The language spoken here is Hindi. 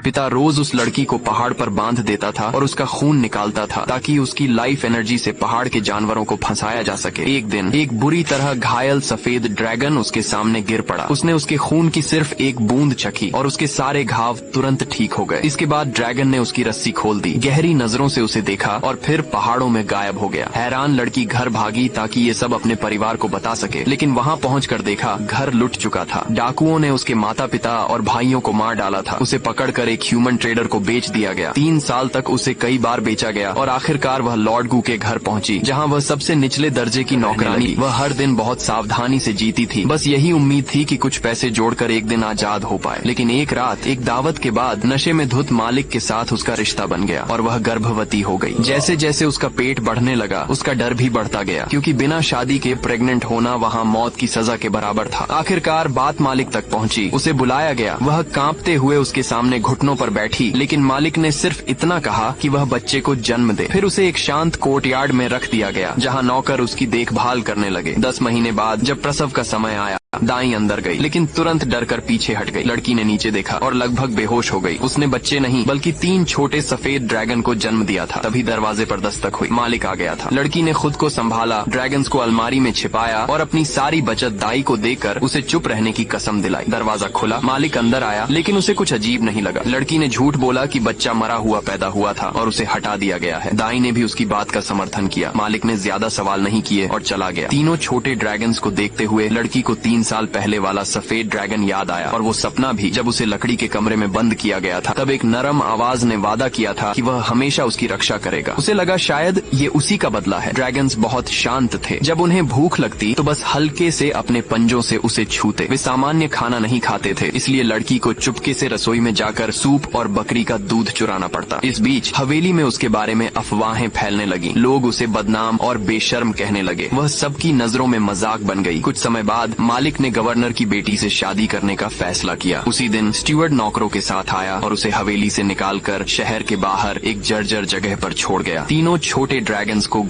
पिता रोज उस लड़की को पहाड़ पर बांध देता था और उसका खून निकालता था ताकि उसकी लाइफ एनर्जी से पहाड़ के जानवरों को फंसाया जा सके। एक दिन एक बुरी तरह घायल सफेद ड्रैगन उसके सामने गिर पड़ा। उसने उसके खून की सिर्फ एक बूंद चखी और उसके सारे घाव तुरंत ठीक हो गए। इसके बाद ड्रैगन ने उसकी रस्सी खोल दी, गहरी नजरों से उसे देखा और फिर पहाड़ों में गायब हो गया। हैरान लड़की घर भागी ताकि ये सब अपने परिवार को बता सके, लेकिन वहाँ पहुंचकर देखा घर लुट चुका था। डाकुओं ने उसके माता पिता और भाइयों को मार डाला था। उसे पकड़कर एक ह्यूमन ट्रेडर को बेच दिया गया। 3 साल तक उसे कई बार बेचा गया और आखिरकार वह लॉर्ड गू के घर पहुंची, जहां वह सबसे निचले दर्जे की नौकरानी। वह हर दिन बहुत सावधानी से जीती थी, बस यही उम्मीद थी कि कुछ पैसे जोड़कर एक दिन आजाद हो पाए। लेकिन एक रात एक दावत के बाद नशे में धुत मालिक के साथ उसका रिश्ता बन गया और वह गर्भवती हो गई। जैसे जैसे उसका पेट बढ़ने लगा, उसका डर भी बढ़ता गया, क्योंकि बिना शादी के प्रेग्नेंट होना वहाँ मौत की सजा के बराबर था। आखिरकार बात मालिक तक पहुँची, उसे बुलाया गया। वह कांपते हुए उसके सामने घुटनों पर बैठी, लेकिन मालिक ने सिर्फ इतना कहा कि वह बच्चे को जन्म दे। फिर उसे एक शांत कोर्टयार्ड में रख दिया गया, जहां नौकर उसकी देखभाल करने लगे। 10 महीने बाद जब प्रसव का समय आया, दाई अंदर गई, लेकिन तुरंत डरकर पीछे हट गई। लड़की ने नीचे देखा और लगभग बेहोश हो गई। उसने बच्चे नहीं बल्कि 3 छोटे सफेद ड्रैगन को जन्म दिया था। तभी दरवाजे पर दस्तक हुई। मालिक आ गया था। लड़की ने खुद को संभाला, ड्रैगन्स को अलमारी में छिपाया और अपनी सारी बचत दाई को देकर उसे चुप रहने की कसम दिलाई। दरवाजा खुला, मालिक अंदर आया, लेकिन उसे कुछ अजीब नहीं लगा। लड़की ने झूठ बोला कि बच्चा मरा हुआ पैदा हुआ था और उसे हटा दिया गया है। दाई ने भी उसकी बात का समर्थन किया। मालिक ने ज्यादा सवाल नहीं किए और चला गया। तीनों छोटे ड्रैगन्स को देखते हुए लड़की को 3 साल पहले वाला सफेद ड्रैगन याद आया, और वो सपना भी जब उसे लकड़ी के कमरे में बंद किया गया था। तब एक नरम आवाज ने वादा किया था कि वह हमेशा उसकी रक्षा करेगा। उसे लगा शायद ये उसी का बदला है। ड्रैगन्स बहुत शांत थे। जब उन्हें भूख लगती तो बस हल्के से अपने पंजों से उसे छूते। वे सामान्य खाना नहीं खाते थे, इसलिए लड़की को चुपके से रसोई में जाकर सूप और बकरी का दूध चुराना पड़ता। इस बीच हवेली में उसके बारे में अफवाहें फैलने लगी। लोग उसे बदनाम और बेशर्म कहने लगे। वह सबकी नजरों में मजाक बन गई। कुछ समय बाद मालिक ने गवर्नर की बेटी से शादी करने का फैसला किया। उसी दिन स्टीवर्ड नौकरों के साथ आया और उसे हवेली से निकालकर शहर के बाहर एक जर्जर जगह पर छोड़ गया। तीनों छोटे ड्रैगन्स को